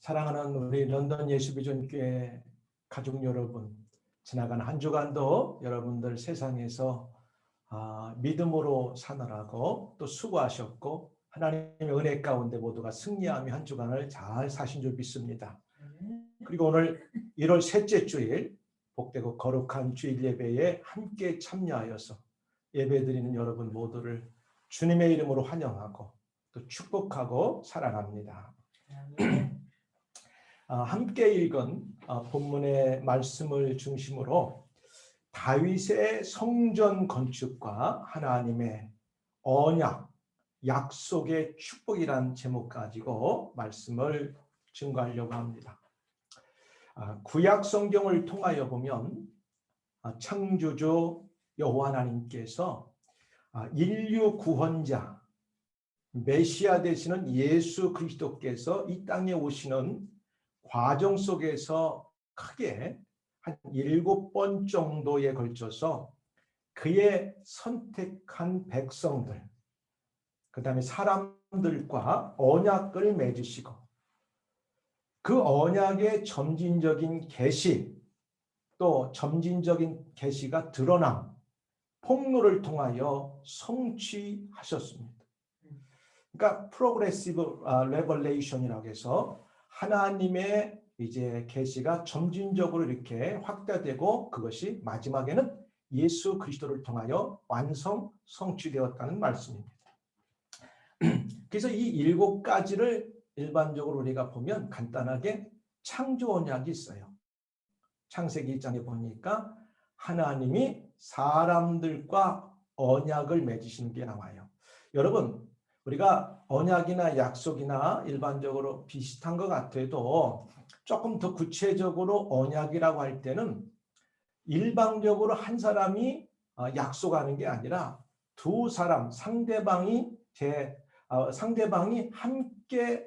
사랑하는 우리 런던 예수비전교회 가족 여러분, 지나간 한 주간도 여러분들 세상에서 믿음으로 사느라고 또 수고하셨고 하나님의 은혜 가운데 모두가 승리하며 한 주간을 잘 사신 줄 믿습니다. 그리고 오늘 1월 셋째 주일 복되고 거룩한 주일 예배에 함께 참여하여서 예배드리는 여러분 모두를 주님의 이름으로 환영하고 또 축복하고 사랑합니다. 함께 읽은 본문의 말씀을 중심으로 다윗의 성전 건축과 하나님의 언약, 약속의 축복이란 제목 가지고 말씀을 증거하려고 합니다. 구약 성경을 통하여 보면 창조주 여호와 하나님께서 인류 구원자 메시아 되시는 예수 그리스도께서 이 땅에 오시는 과정 속에서 크게 한 7번 정도에 걸쳐서 그의 선택한 백성들, 그 다음에 사람들과 언약을 맺으시고 그 언약의 점진적인 계시, 또 점진적인 계시가 드러난 폭로를 통하여 성취하셨습니다. 그러니까 프로그레시브 레벌레이션이라고 해서 하나님의 이제 계시가 점진적으로 이렇게 확대되고 그것이 마지막에는 예수 그리스도를 통하여 완성 성취되었다는 말씀입니다. 그래서 이 7가지를 일반적으로 우리가 보면 간단하게 창조 언약이 있어요. 창세기 1장에 보니까 하나님이 사람들과 언약을 맺으시는 게 나와요. 여러분, 우리가 언약이나 약속이나 일반적으로 비슷한 것 같아도 조금 더 구체적으로 언약이라고 할 때는 일방적으로 한 사람이 약속하는 게 아니라 두 사람, 상대방이 함께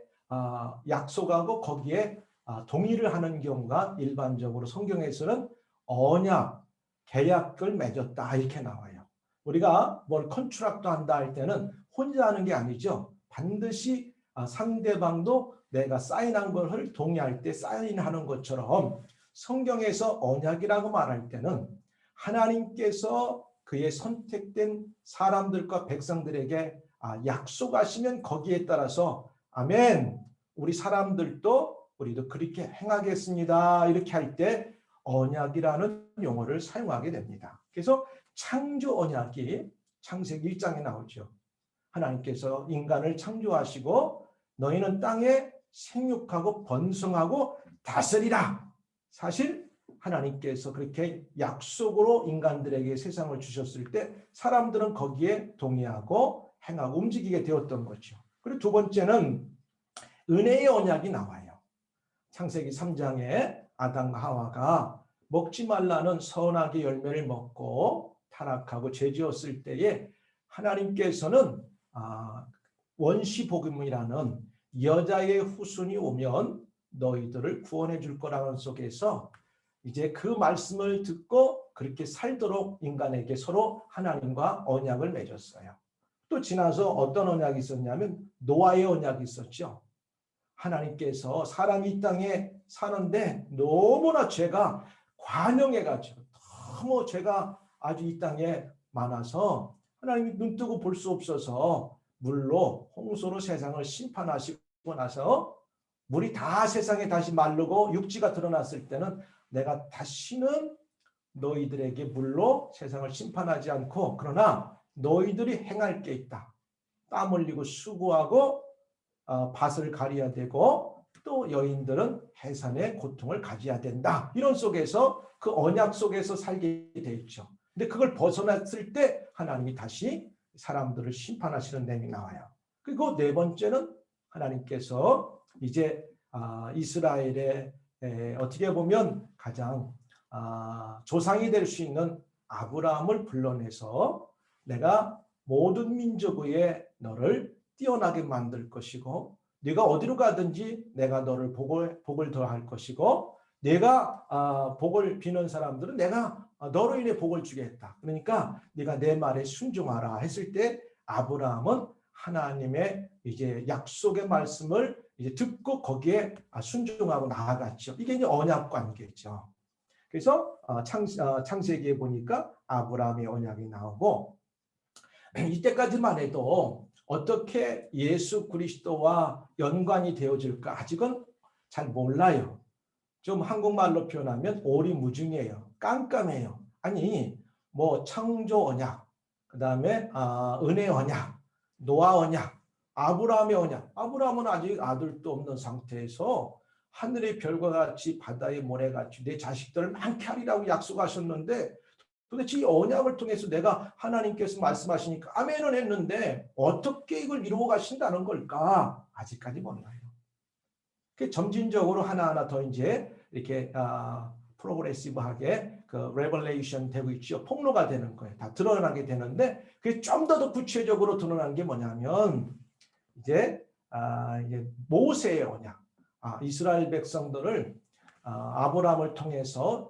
약속하고 거기에 동의를 하는 경우가 일반적으로 성경에서는 언약, 계약을 맺었다 이렇게 나와요. 우리가 뭘 컨트랙트 한다 할 때는 혼자 하는 게 아니죠. 반드시 상대방도 내가 사인한 것을 동의할 때 사인하는 것처럼 성경에서 언약이라고 말할 때는 하나님께서 그의 선택된 사람들과 백성들에게 약속하시면 거기에 따라서 아멘, 우리 사람들도 우리도 그렇게 행하겠습니다. 이렇게 할 때 언약이라는 용어를 사용하게 됩니다. 그래서 창조 언약이 창세기 1장에 나오죠. 하나님께서 인간을 창조하시고 너희는 땅에 생육하고 번성하고 다스리라. 사실 하나님께서 그렇게 약속으로 인간들에게 세상을 주셨을 때 사람들은 거기에 동의하고 행하고 움직이게 되었던 거죠. 그리고 두 번째는 은혜의 언약이 나와요. 창세기 3장에 아담과 하와가 먹지 말라는 선악의 열매를 먹고 타락하고 죄지었을 때에 하나님께서는 원시복음이라는 여자의 후손이 오면 너희들을 구원해 줄 거라는 속에서 이제 그 말씀을 듣고 그렇게 살도록 인간에게 서로 하나님과 언약을 맺었어요. 또 지나서 어떤 언약이 있었냐면 노아의 언약이 있었죠. 하나님께서 사람이 이 땅에 사는데 너무나 죄가 관영해가지고 너무 죄가 아주 이 땅에 많아서 하나님이 눈뜨고 볼 수 없어서 물로 홍수로 세상을 심판하시고 나서 물이 다 세상에 다시 마르고 육지가 드러났을 때는 내가 다시는 너희들에게 물로 세상을 심판하지 않고 그러나 너희들이 행할 게 있다. 땀 흘리고 수고하고 밭을 가려야 되고 또 여인들은 해산의 고통을 가져야 된다. 이런 속에서 그 언약 속에서 살게 돼 있죠. 근데 그걸 벗어났을 때 하나님이 다시 사람들을 심판하시는 내용이 나와요. 그리고 네 번째는 하나님께서 이제 이스라엘의 어떻게 보면 가장 조상이 될 수 있는 아브라함을 불러내서 내가 모든 민족 위에 너를 뛰어나게 만들 것이고 네가 어디로 가든지 내가 너를 복을 더할 것이고 내가 복을 비는 사람들은 내가 너로 인해 복을 주겠다. 그러니까 네가 내 말에 순종하라 했을 때 아브라함은 하나님의 이제 약속의 말씀을 이제 듣고 거기에 순종하고 나아갔죠. 이게 이제 언약 관계죠. 그래서 창세기에 보니까 아브라함의 언약이 나오고 이때까지만 해도 어떻게 예수 그리스도와 연관이 되어질까 아직은 잘 몰라요. 좀 한국말로 표현하면 오리무중이에요. 깜깜해요. 아니 뭐 창조 언약, 그 다음에 은혜 언약, 노아 언약, 아브라함의 언약. 아브라함은 아직 아들도 없는 상태에서 하늘의 별과 같이 바다의 모래같이 내 자식들을 많게 하리라고 약속하셨는데 도대체 이 언약을 통해서 내가 하나님께서 말씀하시니까 아멘은 했는데 어떻게 이걸 이루어 가신다는 걸까? 아직까지 몰라요. 점진적으로 하나하나 더 이제 이렇게 프로그레시브하게 그 레벨레이션 되고 있죠. 폭로가 되는 거예요. 다 드러나게 되는데 그게 좀 더 구체적으로 드러나는 게 뭐냐면 이제 모세의 언약. 이스라엘 백성들을 아브라함을 통해서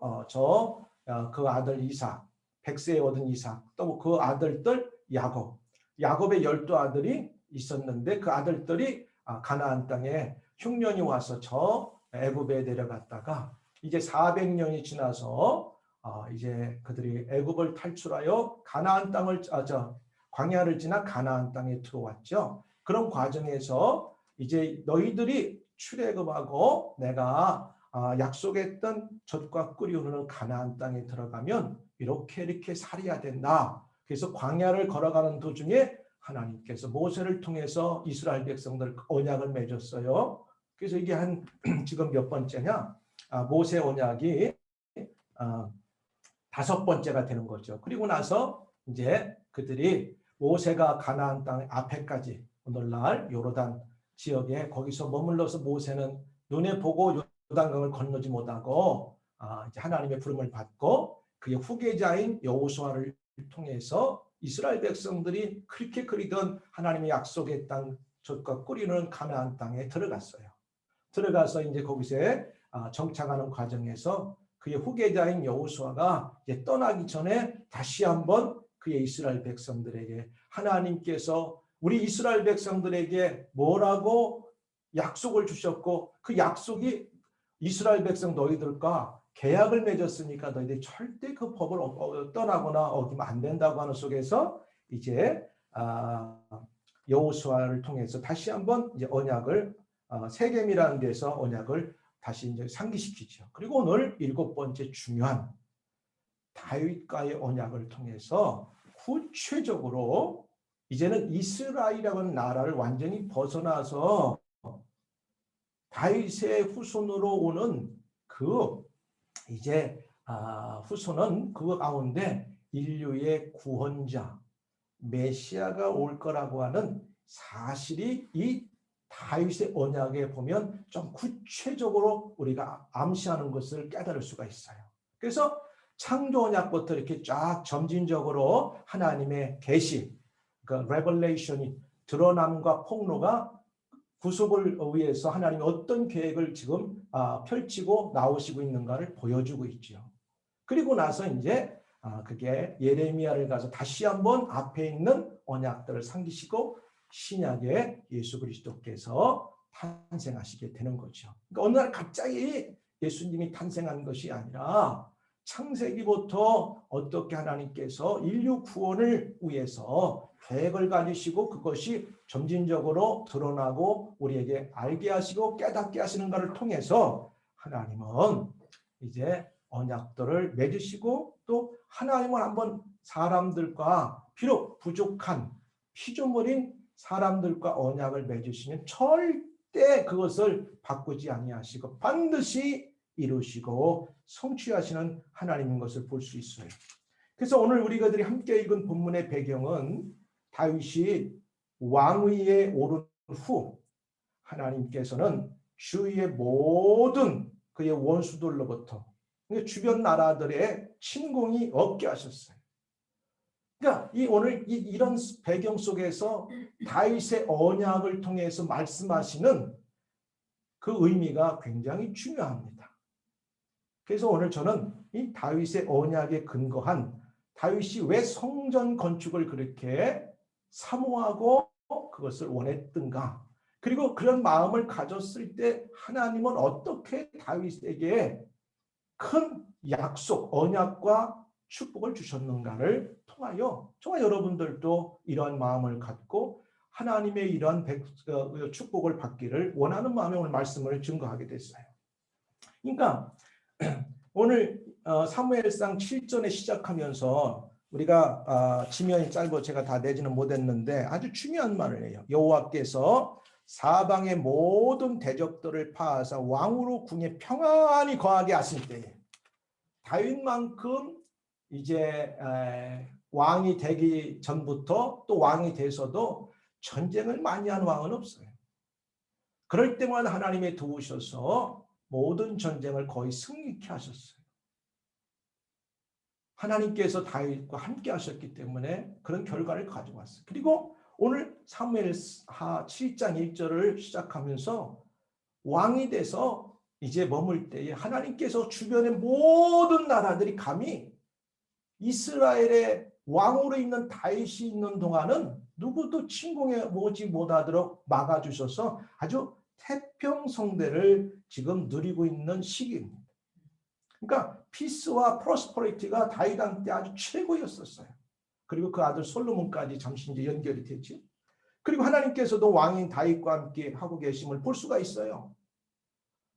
그 아들 이삭, 100세에 얻은 이삭, 또 그 아들들 야곱의 12아들이 있었는데 그 아들들이 가나안 땅에 흉년이 와서 저 애굽에 내려갔다가 이제 400년이 지나서 이제 그들이 애굽을 탈출하여 가나안 땅을 광야를 지나 가나안 땅에 들어왔죠. 그런 과정에서 이제 너희들이 출애굽하고 내가 약속했던 젖과 꿀이 흐르는 가나안 땅에 들어가면 이렇게 살아야 된다. 그래서 광야를 걸어가는 도중에 하나님께서 모세를 통해서 이스라엘 백성들 언약을 맺었어요. 그래서 이게 한 지금 몇 번째냐? 모세 언약이 5번째가 되는 거죠. 그리고 나서 이제 그들이 모세가 가나안 땅 앞에까지 오늘날 요르단 지역에 거기서 머물러서 모세는 눈에 보고 요단강을 건너지 못하고 이제 하나님의 부름을 받고 그의 후계자인 여호수아를 통해서 이스라엘 백성들이 그렇게 그리던 하나님의 약속의 땅 젖과 꿀이는 가나안 땅에 들어갔어요. 들어가서 이제 거기서 정착하는 과정에서 그의 후계자인 여호수아가 이제 떠나기 전에 다시 한번 그의 이스라엘 백성들에게 하나님께서 우리 이스라엘 백성들에게 뭐라고 약속을 주셨고 그 약속이 이스라엘 백성 너희들과 계약을 맺었으니까 너희들이 절대 그 법을 떠나거나 어기면 안 된다고 하는 속에서 이제 여호수아를 통해서 다시 한번 이제 언약을 세겜이라는 데서 언약을 다시 이제 상기시키죠. 그리고 오늘 7번째 중요한 다윗과의 언약을 통해서 구체적으로 이제는 이스라엘이라는 나라를 완전히 벗어나서 다윗의 후손으로 오는 그 이제 후손은 그 가운데 인류의 구원자 메시아가 올 거라고 하는 사실이 이 다윗의 언약에 보면 좀 구체적으로 우리가 암시하는 것을 깨달을 수가 있어요. 그래서 창조 언약부터 이렇게 쫙 점진적으로 하나님의 계시, 그 레벨레이션이 드러남과 폭로가 구속을 위해서 하나님이 어떤 계획을 지금 펼치고 나오시고 있는가를 보여주고 있죠. 그리고 나서 이제 그게 예레미야를 가서 다시 한번 앞에 있는 언약들을 상기시고 신약의 예수 그리스도께서 탄생하시게 되는 거죠. 그러니까 어느 날 갑자기 예수님이 탄생한 것이 아니라 창세기부터 어떻게 하나님께서 인류 구원을 위해서 계획을 가지시고 그것이 점진적으로 드러나고 우리에게 알게 하시고 깨닫게 하시는가를 통해서 하나님은 이제 언약들을 맺으시고 또 하나님은 한번 사람들과 비록 부족한 피조물인 사람들과 언약을 맺으시면 절대 그것을 바꾸지 아니하시고 반드시 이루시고 성취하시는 하나님인 것을 볼 수 있어요. 그래서 오늘 우리가들이 함께 읽은 본문의 배경은 다윗이 왕위에 오른 후 하나님께서는 주위의 모든 그의 원수들로부터 주변 나라들의 침공이 없게 하셨어요. 그러니까 오늘 이런 배경 속에서 다윗의 언약을 통해서 말씀하시는 그 의미가 굉장히 중요합니다. 그래서 오늘 저는 이 다윗의 언약에 근거한 다윗이 왜 성전 건축을 그렇게 사모하고 그것을 원했던가, 그리고 그런 마음을 가졌을 때 하나님은 어떻게 다윗에게 큰 약속, 언약과 축복을 주셨는가를 통하여 저와 여러분들도 이러한 마음을 갖고 하나님의 이러한 축복을 받기를 원하는 마음에 오늘 말씀을 증거하게 됐어요. 그러니까 오늘 사무엘상 7전에 시작하면서 우리가 지면이 짧아 제가 다 내지는 못했는데 아주 중요한 말을 해요. 여호와께서 사방의 모든 대적들을 파하사 왕으로 궁에 평안히 거하게 하실 때에 다윗만큼 이제 왕이 되기 전부터 또 왕이 돼서도 전쟁을 많이 한 왕은 없어요. 그럴 때마다 하나님이 도우셔서 모든 전쟁을 거의 승리케 하셨어요. 하나님께서 다윗과 함께 하셨기 때문에 그런 결과를 가져왔어요. 그리고 오늘 사무엘하 7장 1절을 시작하면서 왕이 돼서 이제 머물 때에 하나님께서 주변의 모든 나라들이 감히 이스라엘의 왕으로 있는 다윗이 있는 동안은 누구도 침공해 오지 못하도록 막아주셔서 아주 태평성대를 지금 누리고 있는 시기입니다. 그러니까 피스와 프로스퍼리티가 다윗한테 아주 최고였었어요. 그리고 그 아들 솔로몬까지 잠시 이제 연결이 됐죠. 그리고 하나님께서도 왕인 다윗과 함께 하고 계심을 볼 수가 있어요.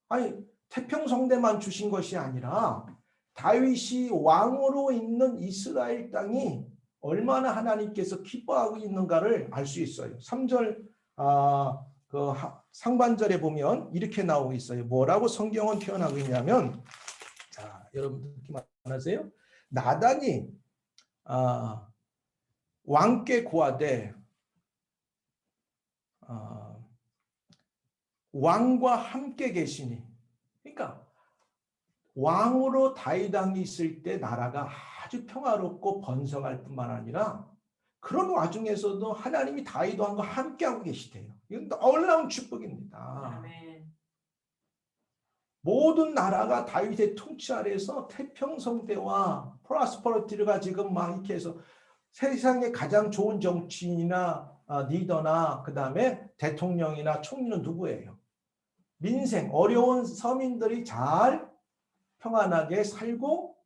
아니 태평성대만 주신 것이 아니라 다윗이 왕으로 있는 이스라엘 땅이 얼마나 하나님께서 기뻐하고 있는가를 알 수 있어요. 3절 그 상반절에 보면 이렇게 나오고 있어요. 뭐라고 성경은 표현하고 있냐면 자, 여러분들 듣기 많으세요? 나단이 왕께 고하되 왕과 함께 계시니 그러니까 왕으로 다윗 왕이 있을 때 나라가 아주 평화롭고 번성할 뿐만 아니라 그런 와중에서도 하나님이 다윗 왕과 함께하고 계시대요. 이건 놀라운 축복입니다. 아멘. 모든 나라가 다윗의 통치 아래에서 태평성대와 프로스퍼리티가 지금 막 이렇게 해서 세상에 가장 좋은 정치인이나 리더나 그 다음에 대통령이나 총리는 누구예요? 민생, 어려운 서민들이 잘 평안하게 살고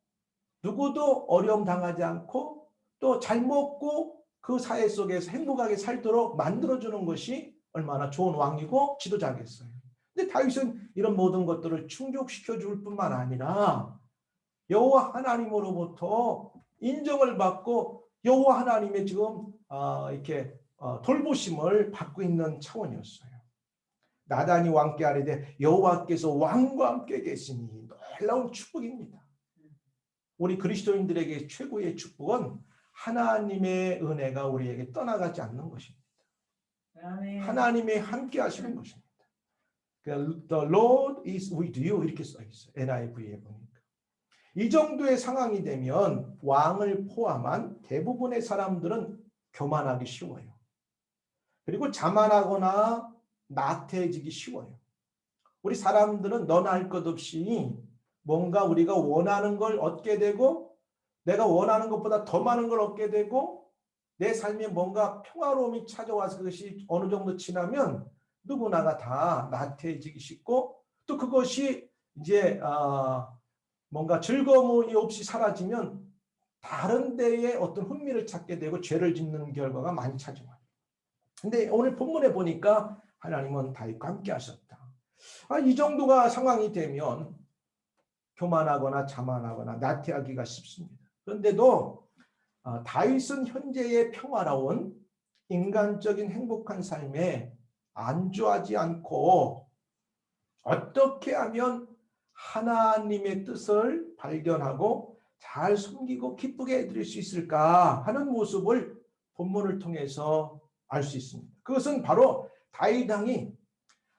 누구도 어려움 당하지 않고 또 잘 먹고 그 사회 속에서 행복하게 살도록 만들어주는 것이 얼마나 좋은 왕이고 지도자겠어요. 근데 다윗은 이런 모든 것들을 충족시켜 줄 뿐만 아니라 여호와 하나님으로부터 인정을 받고 여호와 하나님의 지금 이렇게 돌보심을 받고 있는 차원이었어요. 나단이 왕께 아뢰되 여호와께서 왕과 함께 계시니 놀라운 축복입니다. 우리 그리스도인들에게 최고의 축복은 하나님의 은혜가 우리에게 떠나가지 않는 것입니다. 하나님의 함께 하시는 것입니다. The Lord is with you 이렇게 써 있어요. NIV에 보니까. 이 정도의 상황이 되면 왕을 포함한 대부분의 사람들은 교만하기 쉬워요. 그리고 자만하거나 나태해지기 쉬워요. 우리 사람들은 너나 할 것 없이 뭔가 우리가 원하는 걸 얻게 되고 내가 원하는 것보다 더 많은 걸 얻게 되고 내 삶에 뭔가 평화로움이 찾아와서 그것이 어느 정도 지나면 누구나가 다 나태해지기 쉽고 또 그것이 이제 뭔가 즐거움이 없이 사라지면 다른 데에 어떤 흥미를 찾게 되고 죄를 짓는 결과가 많이 찾아와요. 근데 오늘 본문에 보니까 하나님은 다윗과 함께 하셨다. 이 정도가 상황이 되면 교만하거나 자만하거나 나태하기가 쉽습니다. 그런데도 다윗은 현재의 평화로운 인간적인 행복한 삶에 안주하지 않고 어떻게 하면 하나님의 뜻을 발견하고 잘 숨기고 기쁘게 해드릴 수 있을까 하는 모습을 본문을 통해서 알 수 있습니다. 그것은 바로 다윗 왕이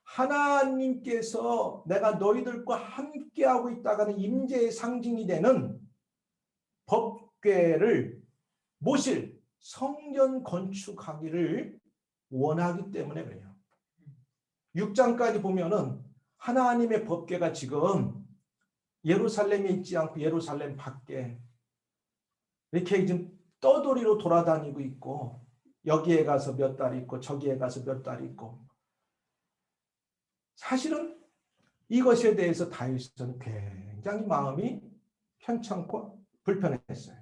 하나님께서 내가 너희들과 함께하고 있다가는 임재의 상징이 되는 법궤를 모실 성전 건축하기를 원하기 때문에 그래요. 6장까지 보면은 하나님의 법궤가 지금 예루살렘에 있지 않고 예루살렘 밖에 이렇게 좀 떠돌이로 돌아다니고 있고 여기에 가서 몇 달 있고 저기에 가서 몇 달 있고 사실은 이것에 대해서 다윗은 굉장히 마음이 편찮고 불편했어요.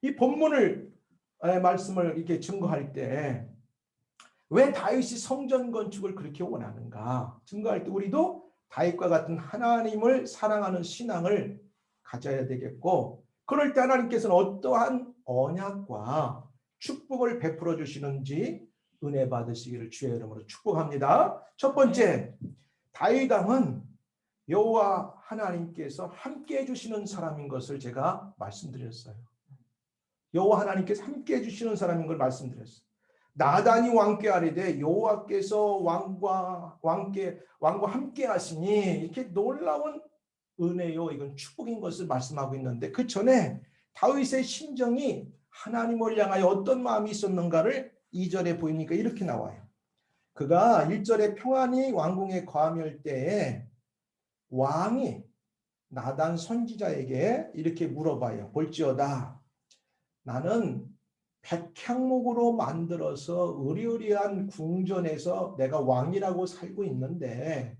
이 본문을 말씀을 이렇게 증거할 때 왜 다윗이 성전 건축을 그렇게 원하는가 증거할 때 우리도 다윗과 같은 하나님을 사랑하는 신앙을 가져야 되겠고, 그럴 때 하나님께서는 어떠한 언약과 축복을 베풀어 주시는지 은혜 받으시기를 주의 이름으로 축복합니다. 첫 번째, 다윗 왕은 여호와 하나님께서 함께 해주시는 사람인 것을 제가 말씀드렸어요. 여호와 하나님께서 함께 해주시는 사람인 걸 말씀드렸어요. 나단이 왕께 아뢰되 여호와께서 왕과 함께 하시니, 이렇게 놀라운 은혜요, 이건 축복인 것을 말씀하고 있는데, 그 전에 다윗의 심정이 하나님을 향하여 어떤 마음이 있었는가를 2절에 보이니까 이렇게 나와요. 그가 1절에 평안히 왕궁에 거하며 때에 왕이 나단 선지자에게 이렇게 물어봐요. 볼지어다, 나는 백향목으로 만들어서 으리으리한 궁전에서 내가 왕이라고 살고 있는데,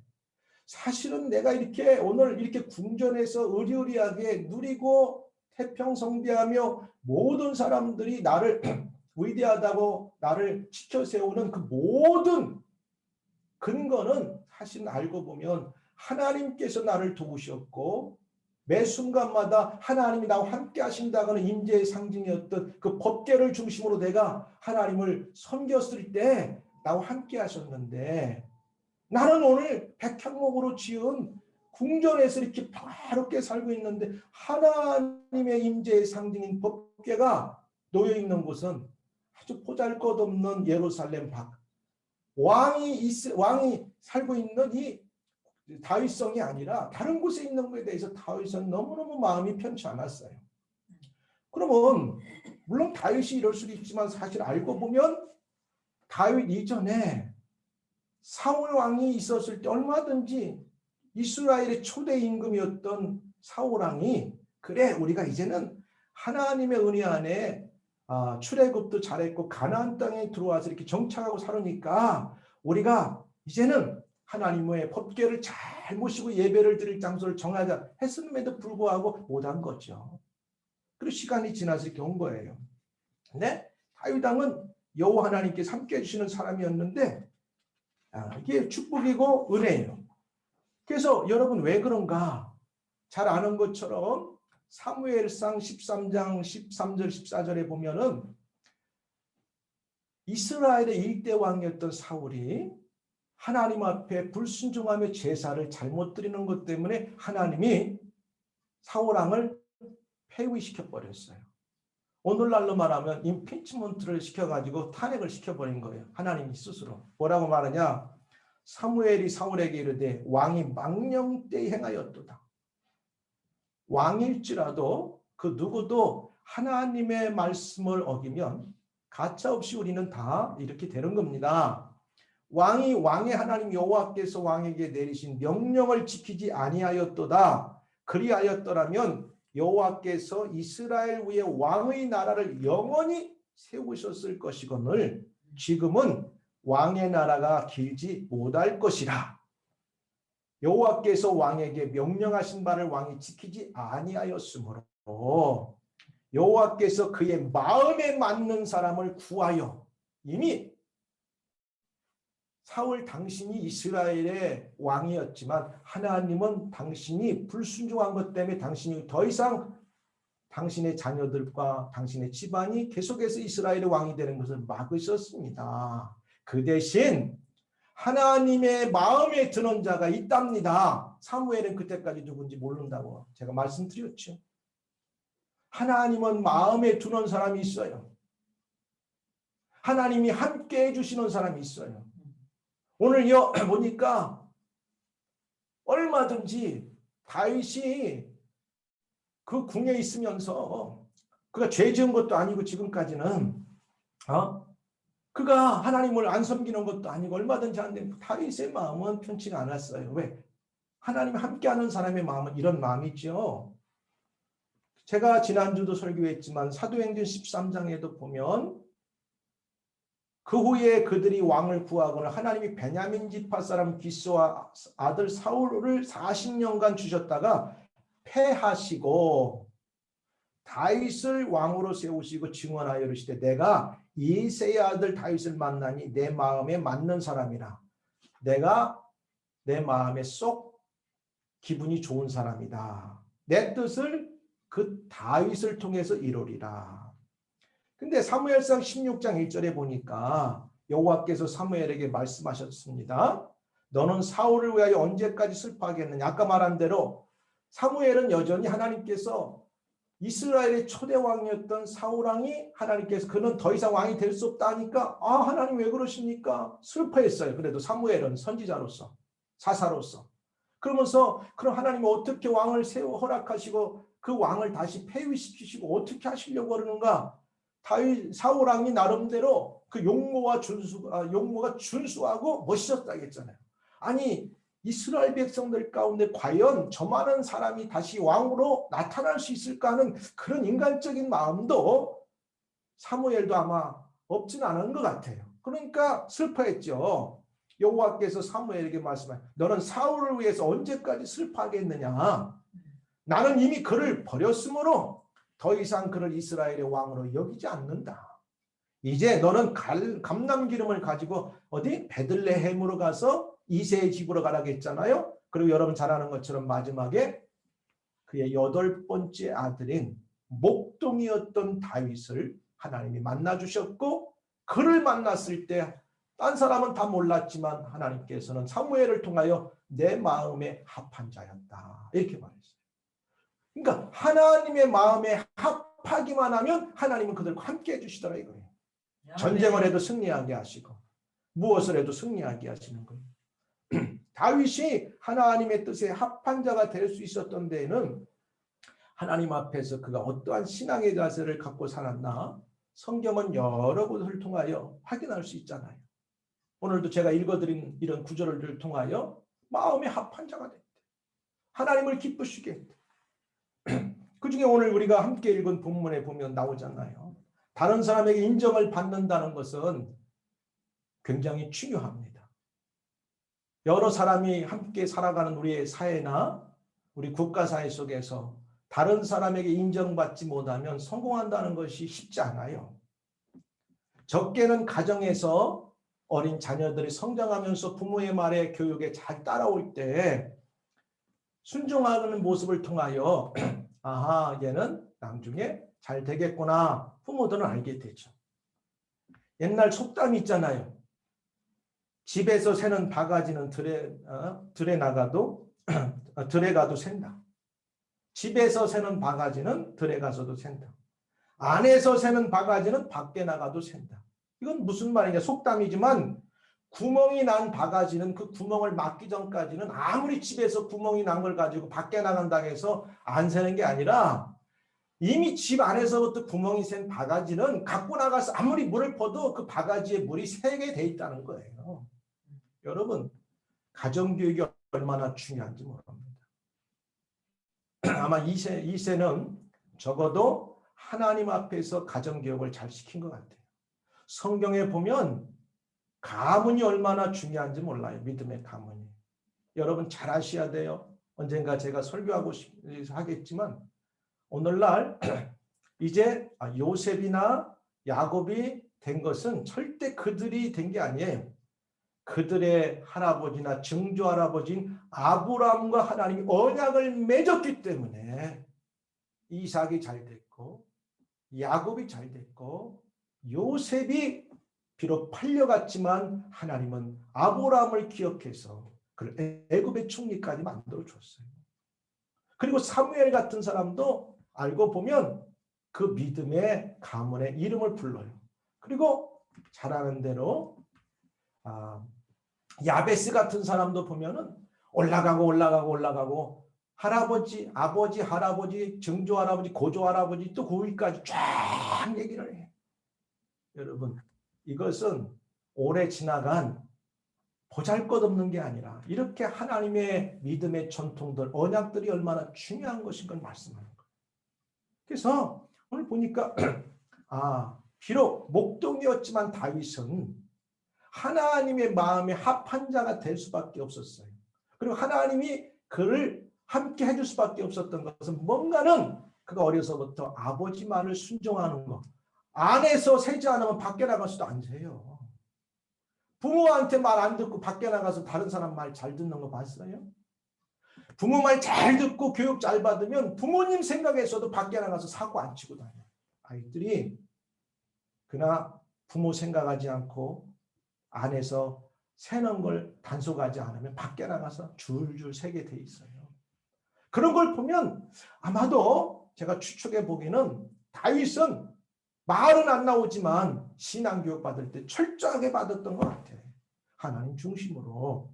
사실은 내가 이렇게 오늘 이렇게 궁전에서 으리으리하게 누리고 태평성대하며 모든 사람들이 나를 위대하다고 나를 지켜 세우는 그 모든 근거는 사실 알고 보면 하나님께서 나를 도우셨고, 매 순간마다 하나님이 나와 함께 하신다는 임재의 상징이었던 그 법궤를 중심으로 내가 하나님을 섬겼을 때 나와 함께 하셨는데, 나는 오늘 백향목으로 지은 궁전에서 이렇게 평화롭게 살고 있는데 하나님의 임재의 상징인 법궤가 놓여 있는 곳은 아주 보잘것없는 예루살렘 밖, 왕이 살고 있는 이 다윗성이 아니라 다른 곳에 있는 것에 대해서 다윗은 너무너무 마음이 편치 않았어요. 그러면 물론 다윗이 이럴 수도 있지만 사실 알고 보면 다윗 이전에 사울 왕이 있었을 때 얼마든지 이스라엘의 초대 임금이었던 사울 왕이, 그래 우리가 이제는 하나님의 은혜 안에 출애굽도 잘했고 가나안 땅에 들어와서 이렇게 정착하고 살으니까 우리가 이제는 하나님의 법궤를 잘 모시고 예배를 드릴 장소를 정하자 했음에도 불구하고 못한 거죠. 그리고 시간이 지나서 이렇게 온 거예요. 근데 다윗 왕은 여호와 하나님께서 함께 해주시는 사람이었는데 이게 축복이고 은혜예요. 그래서 여러분 왜 그런가? 잘 아는 것처럼 사무엘상 13장 13절 14절에 보면은 이스라엘의 일대 왕이었던 사울이 하나님 앞에 불순종하며 제사를 잘못 드리는 것 때문에 하나님이 사울 왕을 폐위시켜 버렸어요. 오늘날로 말하면 임피치먼트를 시켜가지고 탄핵을 시켜버린 거예요. 하나님이 스스로. 뭐라고 말하냐? 사무엘이 사울에게 이르되 왕이 망령 때 행하였도다. 왕일지라도 그 누구도 하나님의 말씀을 어기면 가차없이 우리는 다 이렇게 되는 겁니다. 왕의 하나님 여호와께서 왕에게 내리신 명령을 지키지 아니하였도다. 그리하였더라면 여호와께서 이스라엘 위에 왕의 나라를 영원히 세우셨을 것이거늘 지금은 왕의 나라가 길지 못할 것이라. 여호와께서 왕에게 명령하신 바를 왕이 지키지 아니하였으므로 여호와께서 그의 마음에 맞는 사람을 구하여, 이미 사울 당신이 이스라엘의 왕이었지만 하나님은 당신이 불순종한 것 때문에 당신이 더 이상 당신의 자녀들과 당신의 집안이 계속해서 이스라엘의 왕이 되는 것을 막으셨습니다. 그 대신 하나님의 마음에 드는 자가 있답니다. 사무엘은 그때까지 누군지 모른다고 제가 말씀드렸죠. 하나님은 마음에 두는 사람이 있어요. 하나님이 함께 해주시는 사람이 있어요. 오늘 보니까 얼마든지 다윗이 그 궁에 있으면서 그가 죄 지은 것도 아니고 지금까지는 그가 하나님을 안 섬기는 것도 아니고 얼마든지 하는데 다윗의 마음은 편치가 않았어요. 왜? 하나님이 함께하는 사람의 마음은 이런 마음이죠. 제가 지난주도 설교했지만 사도행전 13장에도 보면 그 후에 그들이 왕을 구하거나 하나님이 베냐민 지파 사람 기스와 아들 사울을 40년간 주셨다가 패하시고 다윗을 왕으로 세우시고 증언하여 이르시되 내가 이새의 아들 다윗을 만나니 내 마음에 맞는 사람이라. 내가 내 마음에 쏙 기분이 좋은 사람이다. 내 뜻을 그 다윗을 통해서 이루리라. 근데 사무엘상 16장 1절에 보니까 여호와께서 사무엘에게 말씀하셨습니다. 너는 사울을 위하여 언제까지 슬퍼하겠느냐. 아까 말한 대로 사무엘은 여전히 하나님께서 이스라엘의 초대 왕이었던 사울 왕이 하나님께서 그는 더 이상 왕이 될 수 없다 하니까 아 하나님 왜 그러십니까? 슬퍼했어요. 그래도 사무엘은 선지자로서 사사로서 그러면서 그럼 하나님이 어떻게 왕을 세워 허락하시고 그 왕을 다시 폐위시키시고 어떻게 하시려고 그러는가? 다윗 사울 왕이 나름대로 그 용모가 준수하고 멋있었다 했잖아요. 아니 이스라엘 백성들 가운데 과연 저 많은 사람이 다시 왕으로 나타날 수 있을까 하는 그런 인간적인 마음도 사무엘도 아마 없진 않은 것 같아요. 그러니까 슬퍼했죠. 여호와께서 사무엘에게 말씀하셨 너는 사울을 위해서 언제까지 슬퍼하겠느냐. 나는 이미 그를 버렸으므로 더 이상 그를 이스라엘의 왕으로 여기지 않는다. 이제 너는 감람기름을 가지고 어디 베들레헴으로 가서 이새의 집으로 가라고 했잖아요. 그리고 여러분 잘 아는 것처럼 마지막에 그의 8번째 아들인 목동이었던 다윗을 하나님이 만나주셨고 그를 만났을 때 딴 사람은 다 몰랐지만 하나님께서는 사무엘을 통하여 내 마음에 합한 자였다. 이렇게 말했어요. 그러니까 하나님의 마음에 합하기만 하면 하나님은 그들과 함께 해주시더라 이거예요. 전쟁을 해도 승리하게 하시고 무엇을 해도 승리하게 하시는 거예요. 다윗이 하나님의 뜻에 합한 자가 될 수 있었던 데에는 하나님 앞에서 그가 어떠한 신앙의 자세를 갖고 살았나 성경은 여러 곳을 통하여 확인할 수 있잖아요. 오늘도 제가 읽어드린 이런 구절을 통하여 마음에 합한 자가 됐대. 하나님을 기쁘시게 했대. 그 중에 오늘 우리가 함께 읽은 본문에 보면 나오잖아요. 다른 사람에게 인정을 받는다는 것은 굉장히 중요합니다. 여러 사람이 함께 살아가는 우리의 사회나 우리 국가사회 속에서 다른 사람에게 인정받지 못하면 성공한다는 것이 쉽지 않아요. 적게는 가정에서 어린 자녀들이 성장하면서 부모의 말에 교육에 잘 따라올 때 순종하는 모습을 통하여 아하 얘는 나중에 잘 되겠구나 부모들은 알게 되죠. 옛날 속담이 있잖아요. 집에서 새는 바가지는 들에 가도 샌다. 집에서 새는 바가지는 들에 가서도 샌다. 안에서 새는 바가지는 밖에 나가도 샌다. 이건 무슨 말이냐 속담이지만 구멍이 난 바가지는 그 구멍을 막기 전까지는 아무리 집에서 구멍이 난 걸 가지고 밖에 나간다고 해서 안 새는 게 아니라 이미 집 안에서부터 구멍이 센 바가지는 갖고 나가서 아무리 물을 퍼도 그 바가지에 물이 새게 돼 있다는 거예요. 여러분 가정교육이 얼마나 중요한지 모릅니다. 아마 2세는 적어도 하나님 앞에서 가정교육을 잘 시킨 것 같아요. 성경에 보면 가문이 얼마나 중요한지 몰라요. 믿음의 가문이. 여러분 잘 아셔야 돼요. 언젠가 제가 설교하고 하겠지만 오늘날 이제 요셉이나 야곱이 된 것은 절대 그들이 된 게 아니에요. 그들의 할아버지나 증조할아버지인 아브라함과 하나님이 언약을 맺었기 때문에 이삭이 잘 됐고 야곱이 잘 됐고 요셉이 비록 팔려갔지만 하나님은 아브라함을 기억해서 그를 애굽의 총리까지 만들어줬어요. 그리고 사무엘 같은 사람도 알고 보면 그 믿음의 가문의 이름을 불러요. 그리고 잘 아는 대로 야베스 같은 사람도 보면은 올라가고 할아버지, 아버지, 할아버지, 증조할아버지, 고조할아버지 또 그 위까지 쫙 얘기를 해요. 여러분 이것은 오래 지나간 보잘것없는 게 아니라 이렇게 하나님의 믿음의 전통들, 언약들이 얼마나 중요한 것인 걸 말씀하는 거예요. 그래서 오늘 보니까 비록 목동이었지만 다윗은 하나님의 마음에 합한 자가 될 수밖에 없었어요. 그리고 하나님이 그를 함께 해줄 수밖에 없었던 것은 뭔가는 그가 어려서부터 아버지 말을 순종하는 것. 안에서 세지 않으면 밖에 나가서도 안 세요. 부모한테 말 안 듣고 밖에 나가서 다른 사람 말 잘 듣는 거 봤어요? 부모 말 잘 듣고 교육 잘 받으면 부모님 생각에서도 밖에 나가서 사고 안 치고 다녀요. 아이들이 그러나 부모 생각하지 않고 안에서 새는 걸 단속하지 않으면 밖에 나가서 줄줄 새게 돼 있어요. 그런 걸 보면 아마도 제가 추측해 보기에는 다윗은 말은 안 나오지만 신앙교육 받을 때 철저하게 받았던 것 같아요. 하나님 중심으로.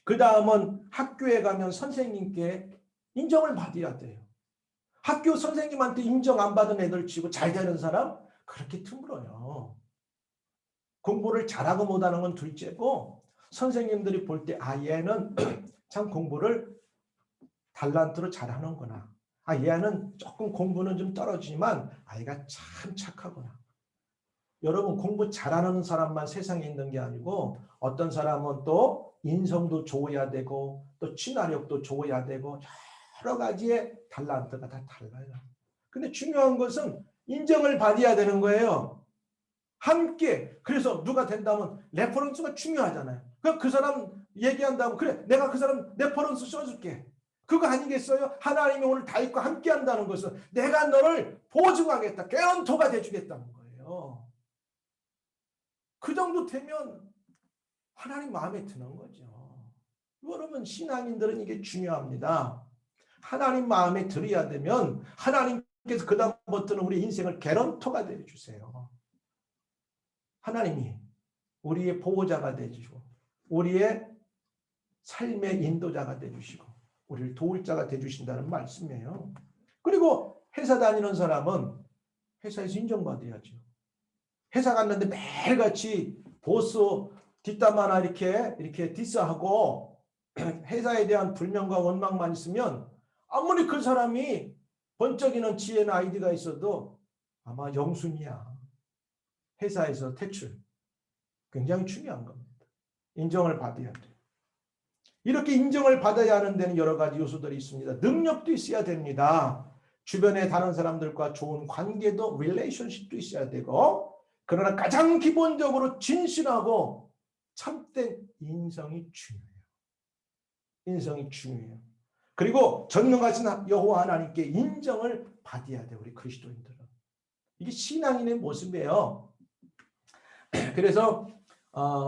그 다음은 학교에 가면 선생님께 인정을 받아야 돼요. 학교 선생님한테 인정 안 받은 애들 치고 잘 되는 사람 그렇게 드물어요. 공부를 잘하고 못하는 건 둘째고 선생님들이 볼 때 얘는 참 공부를 달란트로 잘하는구나. 얘는 조금 공부는 좀 떨어지지만 아이가 참 착하구나. 여러분 공부 잘하는 사람만 세상에 있는 게 아니고 어떤 사람은 또 인성도 좋아야 되고 또 친화력도 좋아야 되고 여러 가지의 달란트가 다 달라요. 근데 중요한 것은 인정을 받아야 되는 거예요. 함께. 그래서 누가 된다면 레퍼런스가 중요하잖아요. 그 사람 얘기한다면 그래 내가 그 사람 레퍼런스 써줄게. 그거 아니겠어요? 하나님이 오늘 다윗과 함께 한다는 것은 내가 너를 보증하겠다. 개런토가 돼주겠다는 거예요. 그 정도 되면 하나님 마음에 드는 거죠. 여러분 신앙인들은 이게 중요합니다. 하나님 마음에 들어야 되면 하나님께서 그 다음부터는 우리 인생을 개런토가 되어주세요. 하나님이 우리의 보호자가 되어주시고 우리의 삶의 인도자가 되어주시고 우리를 도울 자가 되어주신다는 말씀이에요. 그리고 회사 다니는 사람은 회사에서 인정받아야죠. 회사 갔는데 매일같이 보스 뒷담 하나 이렇게 디스하고 회사에 대한 불명과 원망만 있으면 아무리 그 사람이 번쩍이는 지혜나 아이디가 있어도 아마 영순이야. 회사에서 퇴출. 굉장히 중요한 겁니다. 인정을 받아야 돼요. 이렇게 인정을 받아야 하는 데는 여러 가지 요소들이 있습니다. 능력도 있어야 됩니다. 주변에 다른 사람들과 좋은 관계도 릴레이션십도 있어야 되고 그러나 가장 기본적으로 진실하고 참된 인성이 중요해요. 인성이 중요해요. 그리고 전능하신 여호와 하나님께 인정을 받아야 돼요. 우리 그리스도인들은. 이게 신앙인의 모습이에요. 그래서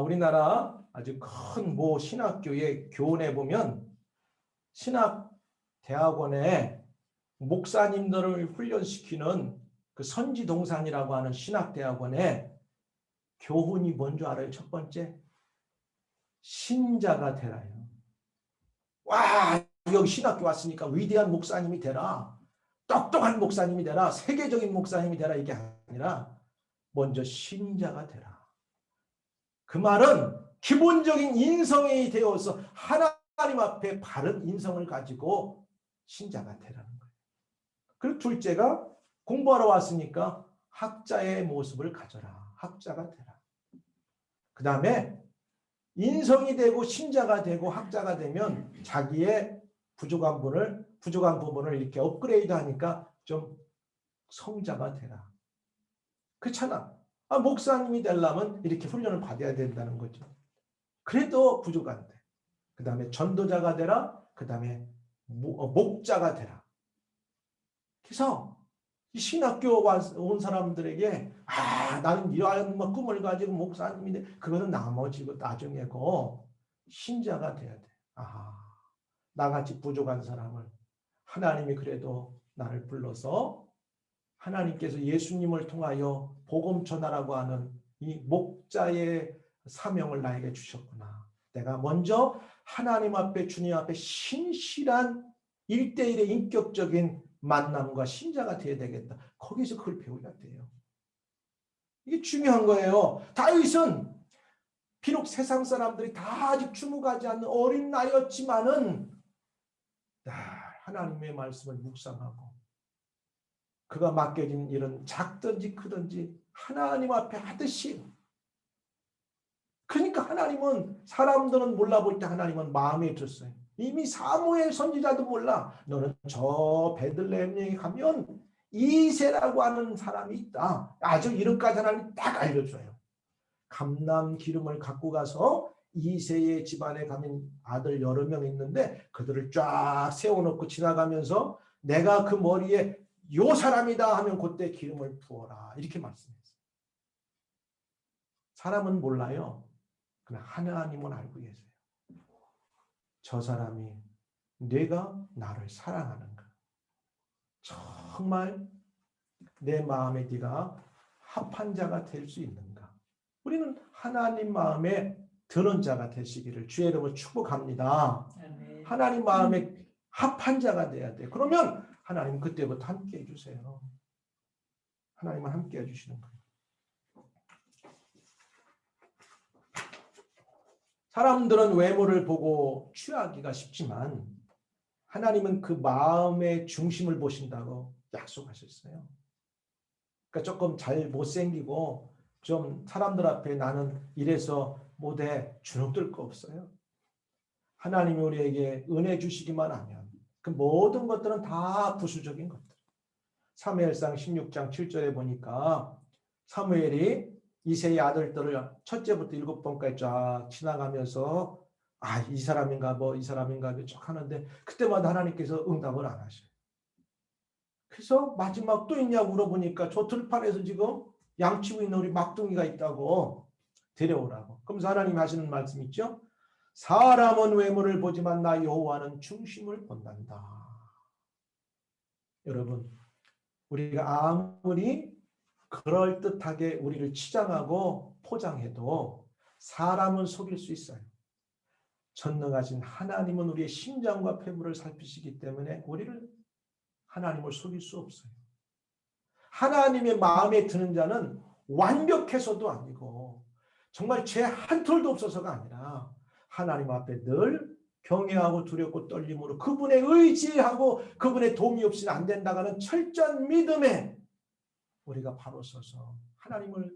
우리나라 아주 큰 모 신학교의 교훈에 보면 신학대학원에 목사님들을 훈련시키는 그 선지동산이라고 하는 신학대학원에 교훈이 뭔지 알아요? 첫 번째 신자가 되라요. 와 여기 신학교 왔으니까 위대한 목사님이 되라. 똑똑한 목사님이 되라. 세계적인 목사님이 되라. 이게 아니라 먼저 신자가 되라. 그 말은 기본적인 인성이 되어서 하나님 앞에 바른 인성을 가지고 신자가 되라는 거예요. 그리고 둘째가 공부하러 왔으니까 학자의 모습을 가져라. 학자가 되라. 그 다음에 인성이 되고 신자가 되고 학자가 되면 자기의 부족한 부분을 이렇게 업그레이드 하니까 좀 성자가 되라. 그렇잖아. 목사님이 되려면 이렇게 훈련을 받아야 된다는 거죠. 그래도 부족한데. 그 다음에 전도자가 되라. 그 다음에 목자가 되라. 그래서 이 신학교 온 사람들에게 나는 이러한 꿈을 가지고 목사님인데 그거는 나머지고 나중에고 신자가 돼야 돼. 나같이 부족한 사람을 하나님이 그래도 나를 불러서 하나님께서 예수님을 통하여 복음 전하라고 하는 이 목자의 사명을 나에게 주셨구나. 내가 먼저 하나님 앞에 주님 앞에 신실한 1대1의 인격적인 만남과 신자가 되어야 되겠다. 거기서 그걸 배워야 돼요. 이게 중요한 거예요. 다윗은 비록 세상 사람들이 다 아직 주목하지 않는 어린 나이였지만은 하나님의 말씀을 묵상하고 그가 맡겨진 일은 작든지 크든지 하나님 앞에 하듯이. 그러니까 하나님은, 사람들은 몰라볼 때 하나님은 마음에 들었어요. 이미 사무엘 선지자도 몰라. 너는 저 베들레헴에 가면 이새라고 하는 사람이 있다. 아주 이름까지 하나님 딱 알려줘요. 감람 기름을 갖고 가서 이새의 집안에 가면 아들 여러 명 있는데 그들을 쫙 세워놓고 지나가면서 내가 그 머리에 요 사람이다 하면 그때 기름을 부어라. 이렇게 말씀했어요. 사람은 몰라요. 그러나 하나님은 알고 계세요. 저 사람이 내가 나를 사랑하는가? 정말 내 마음에 네가 합한 자가 될 수 있는가? 우리는 하나님 마음에 드는 자가 되시기를 주의 이름으로 축복합니다. 아멘. 하나님 마음에 합한 자가 돼야 돼. 그러면 하나님 그때부터 함께 해주세요. 하나님은 함께 해주시는 거예요. 사람들은 외모를 보고 취하기가 쉽지만 하나님은 그 마음의 중심을 보신다고 약속하셨어요. 그러니까 조금 잘 못생기고 좀 사람들 앞에 나는 이래서 못해 주눅들 거 없어요. 하나님이 우리에게 은혜 주시기만 하면 그 모든 것들은 다 부수적인 것들. 사무엘상 16장 7절에 보니까 사무엘이 이새의 아들들을 첫째부터 7번까지 쫙 지나가면서 이 사람인가 이 사람인가 쭉 하는데 그때마다 하나님께서 응답을 안 하셔요. 그래서 마지막 또 있냐고 물어보니까 저 들판에서 지금 양치고 있는 우리 막둥이가 있다고 데려오라고. 그러면서 하나님 하시는 말씀 있죠? 사람은 외모를 보지만 나 여호와는 중심을 본단다. 여러분, 우리가 아무리 그럴듯하게 우리를 치장하고 포장해도 사람은 속일 수 있어요. 전능하신 하나님은 우리의 심장과 폐부를 살피시기 때문에 우리를 하나님을 속일 수 없어요. 하나님의 마음에 드는 자는 완벽해서도 아니고 정말 죄 한 톨도 없어서가 아니라 하나님 앞에 늘 경외하고 두렵고 떨림으로 그분의 의지하고 그분의 도움이 없이는 안 된다는 철저한 믿음에 우리가 바로 서서 하나님을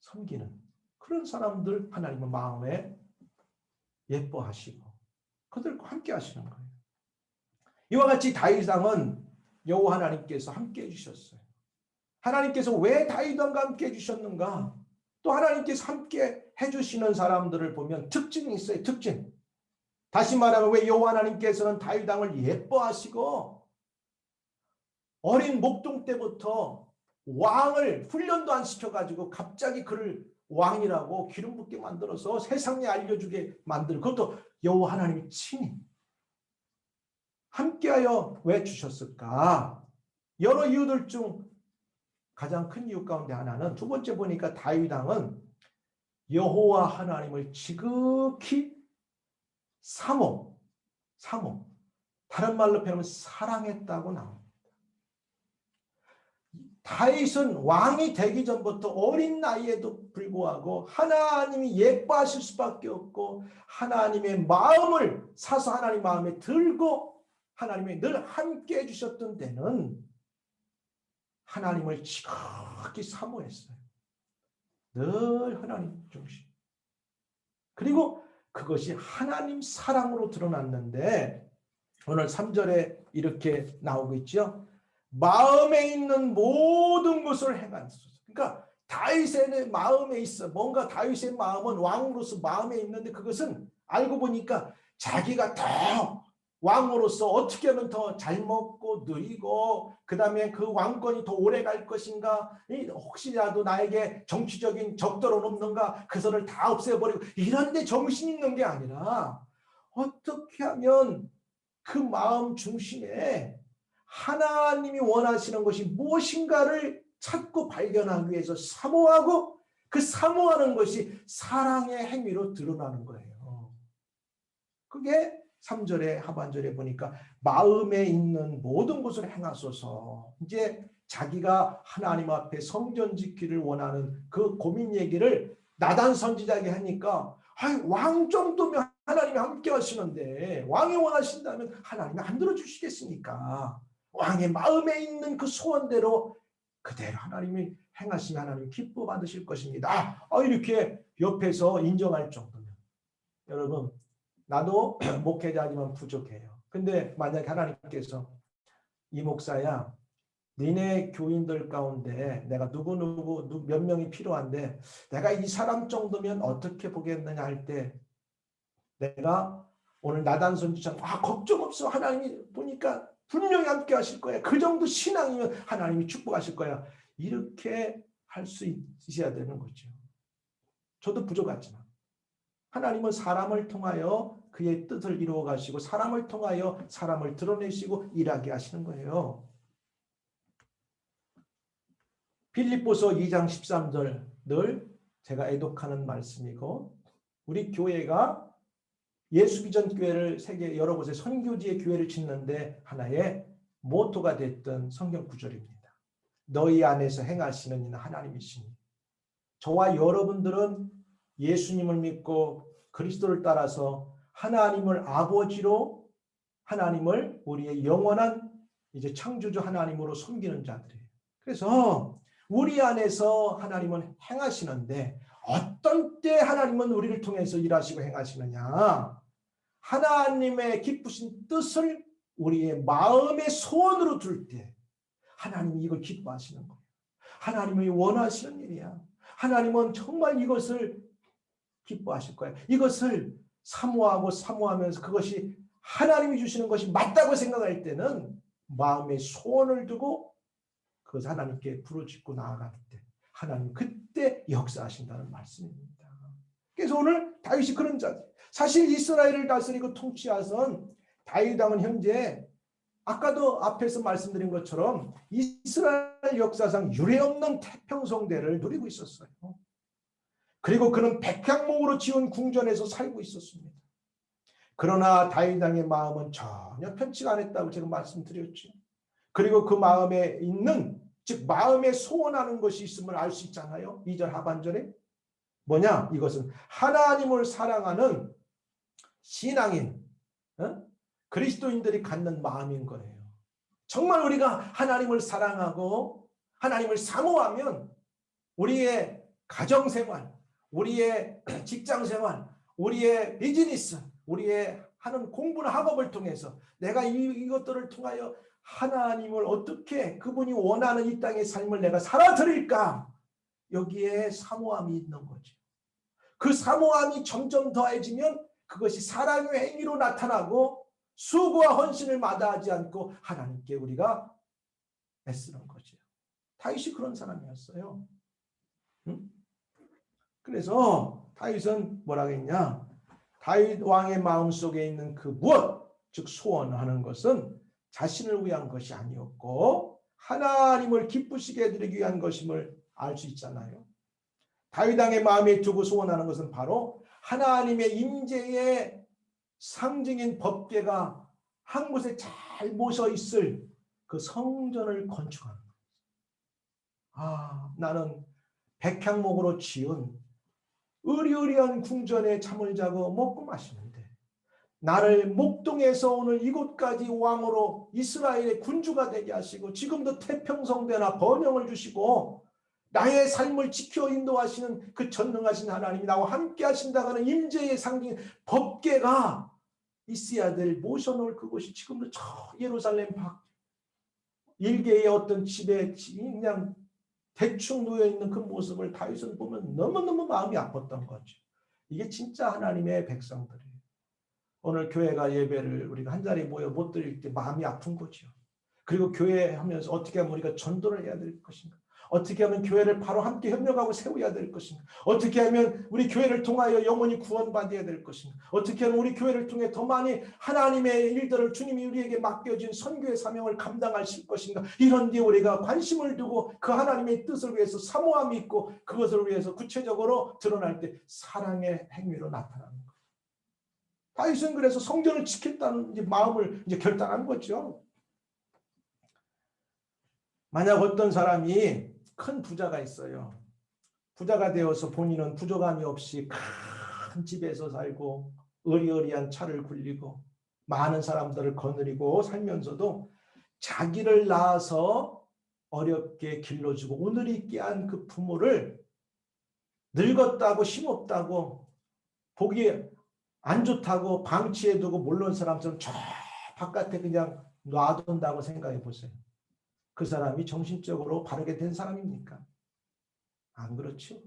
섬기는 그런 사람들 하나님은 마음에 예뻐하시고 그들과 함께 하시는 거예요. 이와 같이 다윗왕은 여호와 하나님께서 함께 해주셨어요. 하나님께서 왜 다윗왕과 함께 해주셨는가? 또 하나님께서 함께 해주시는 사람들을 보면 특징이 있어요. 특징. 다시 말하면 왜 여호와 하나님께서는 다윗왕을 예뻐하시고 어린 목동 때부터 왕을 훈련도 안 시켜가지고 갑자기 그를 왕이라고 기름 붓게 만들어서 세상에 알려주게 만들고 그것도 여호와 하나님이 친히 함께하여 왜 주셨을까? 여러 이유들 중 가장 큰 이유 가운데 하나는 두 번째 보니까 다윗왕은 여호와 하나님을 지극히 사모 다른 말로 표현하면 사랑했다고 나옵니다. 다윗은 왕이 되기 전부터 어린 나이에도 불구하고 하나님이 예뻐하실 수밖에 없고 하나님의 마음을 사서 하나님 마음에 들고 하나님이 늘 함께 해주셨던 때는 하나님을 지극히 사모했어요. 늘 하나님 중심. 그리고 그것이 하나님 사랑으로 드러났는데 오늘 3절에 이렇게 나오고 있죠. 마음에 있는 모든 것을 행하소서. 그러니까 다윗의 마음에 있어. 뭔가 다윗의 마음은 왕으로서 마음에 있는데 그것은 알고 보니까 자기가 더 왕으로서 어떻게 하면 더 잘 먹고 누리고 그 다음에 그 왕권이 더 오래 갈 것인가 혹시라도 나에게 정치적인 적들은 없는가 그것을 다 없애버리고 이런 데 정신이 있는 게 아니라 어떻게 하면 그 마음 중심에 하나님이 원하시는 것이 무엇인가를 찾고 발견하기 위해서 사모하고 그 사모하는 것이 사랑의 행위로 드러나는 거예요. 그게 3절의 하반절에 보니까 마음에 있는 모든 것을 행하소서. 이제 자기가 하나님 앞에 성전 짓기를 원하는 그 고민 얘기를 나단 선지자에게 하니까 왕 정도면 하나님이 함께 하시는데 왕이 원하신다면 하나님이 안 들어주시겠습니까? 왕의 마음에 있는 그 소원대로 그대로 하나님이 행하시면 하나님 기뻐 받으실 것입니다. 이렇게 옆에서 인정할 정도면, 여러분 나도 목회자지만 부족해요. 근데 만약 하나님께서 이 목사야, 니네 교인들 가운데 내가 누구 몇 명이 필요한데 내가 이 사람 정도면 어떻게 보겠느냐 할 때, 내가 오늘 나단 선지처럼 걱정 없어, 하나님이 보니까 분명히 함께 하실 거야, 그 정도 신앙이면 하나님이 축복하실 거야, 이렇게 할 수 있어야 되는 거죠. 저도 부족하지만 하나님은 사람을 통하여 그의 뜻을 이루어 가시고 사람을 통하여 사람을 드러내시고 일하게 하시는 거예요. 빌립보서 2장 13절 늘 제가 애독하는 말씀이고, 우리 교회가 예수비전 교회를 세계 여러 곳에 선교지의 교회를 짓는데 하나의 모토가 됐던 성경 구절입니다. 너희 안에서 행하시는 이는 하나님이시니. 저와 여러분들은 예수님을 믿고 그리스도를 따라서 하나님을 아버지로, 하나님을 우리의 영원한 이제 창조주 하나님으로 섬기는 자들이에요. 그래서 우리 안에서 하나님은 행하시는데, 어떤 때 하나님은 우리를 통해서 일하시고 행하시느냐, 하나님의 기쁘신 뜻을 우리의 마음의 소원으로 둘 때 하나님이 이걸 기뻐하시는 거예요. 하나님이 원하시는 일이야. 하나님은 정말 이것을 기뻐하실 거예요. 이것을 사모하면서 그것이 하나님이 주시는 것이 맞다고 생각할 때는 마음의 소원을 두고 그것을 하나님께 부르짖고 나아갈 때 하나님 그때 역사하신다는 말씀입니다. 그래서 오늘 다윗이 그런 자들, 사실 이스라엘을 다스리고 통치하선 다윗 왕은 현재 아까도 앞에서 말씀드린 것처럼 이스라엘 역사상 유례없는 태평성대를 누리고 있었어요. 그리고 그는 백향목으로 지은 궁전에서 살고 있었습니다. 그러나 다윗 왕의 마음은 전혀 편치가 않았다고 제가 말씀드렸죠. 그리고 그 마음에 있는, 즉 마음에 소원하는 것이 있음을 알 수 있잖아요. 2절 하반절에 뭐냐, 이것은 하나님을 사랑하는 신앙인 그리스도인들이 갖는 마음인 거예요. 정말 우리가 하나님을 사랑하고 하나님을 사모하면 우리의 가정생활, 우리의 직장생활, 우리의 비즈니스, 우리의 하는 공부나 학업을 통해서 내가 이것들을 통하여 하나님을 어떻게 그분이 원하는 이 땅의 삶을 내가 살아드릴까, 여기에 사모함이 있는 거죠. 그 사모함이 점점 더해지면 그것이 사랑의 행위로 나타나고 수고와 헌신을 마다하지 않고 하나님께 우리가 애쓰는 거죠. 다윗이 그런 사람이었어요. 그래서 다윗은 뭐라고 했냐, 다윗 왕의 마음속에 있는 그 무엇, 즉 소원하는 것은 자신을 위한 것이 아니었고 하나님을 기쁘시게 해드리기 위한 것임을 알 수 있잖아요. 다윗 왕의 마음에 두고 소원하는 것은 바로 하나님의 임재의 상징인 법궤가 한 곳에 잘 모셔 있을 그 성전을 건축하는 거예요. 나는 백향목으로 지은 으리으리한 궁전에 잠을 자고 먹고 마시는데 나를 목동에서 오늘 이곳까지 왕으로 이스라엘의 군주가 되게 하시고 지금도 태평성대나 번영을 주시고 나의 삶을 지켜 인도하시는 그 전능하신 하나님이 나와 함께 하신다고 하는 임재의 상징 법궤가 있어야 될 모셔놓을 그곳이 지금도 저 예루살렘 밖 일개의 어떤 집에 그냥 대충 놓여있는 그 모습을 다윗은 보면 너무너무 마음이 아팠던 거죠. 이게 진짜 하나님의 백성들이에요. 오늘 교회가 예배를 우리가 한 자리에 모여 못 드릴 때 마음이 아픈 거죠. 그리고 교회 하면서 어떻게 하면 우리가 전도를 해야 될 것인가, 어떻게 하면 교회를 바로 함께 협력하고 세워야 될 것인가, 어떻게 하면 우리 교회를 통하여 영혼이 구원받아야 될 것인가, 어떻게 하면 우리 교회를 통해 더 많이 하나님의 일들을 주님이 우리에게 맡겨진 선교의 사명을 감당하실 것인가, 이런 데 우리가 관심을 두고 그 하나님의 뜻을 위해서 사모함이 있고 그것을 위해서 구체적으로 드러날 때 사랑의 행위로 나타나는 거예요. 다윗은 그래서 성전을 지켰다는 이제 마음을 이제 결단한 거죠. 만약 어떤 사람이 큰 부자가 있어요. 부자가 되어서 본인은 부족함이 없이 큰 집에서 살고 으리으리한 차를 굴리고 많은 사람들을 거느리고 살면서도 자기를 낳아서 어렵게 길러주고 오늘 있게 한 그 부모를 늙었다고 힘없다고 보기 안 좋다고 방치해두고 몰라온 사람처럼 저 바깥에 그냥 놔둔다고 생각해 보세요. 그 사람이 정신적으로 바르게 된 사람입니까? 안 그렇죠.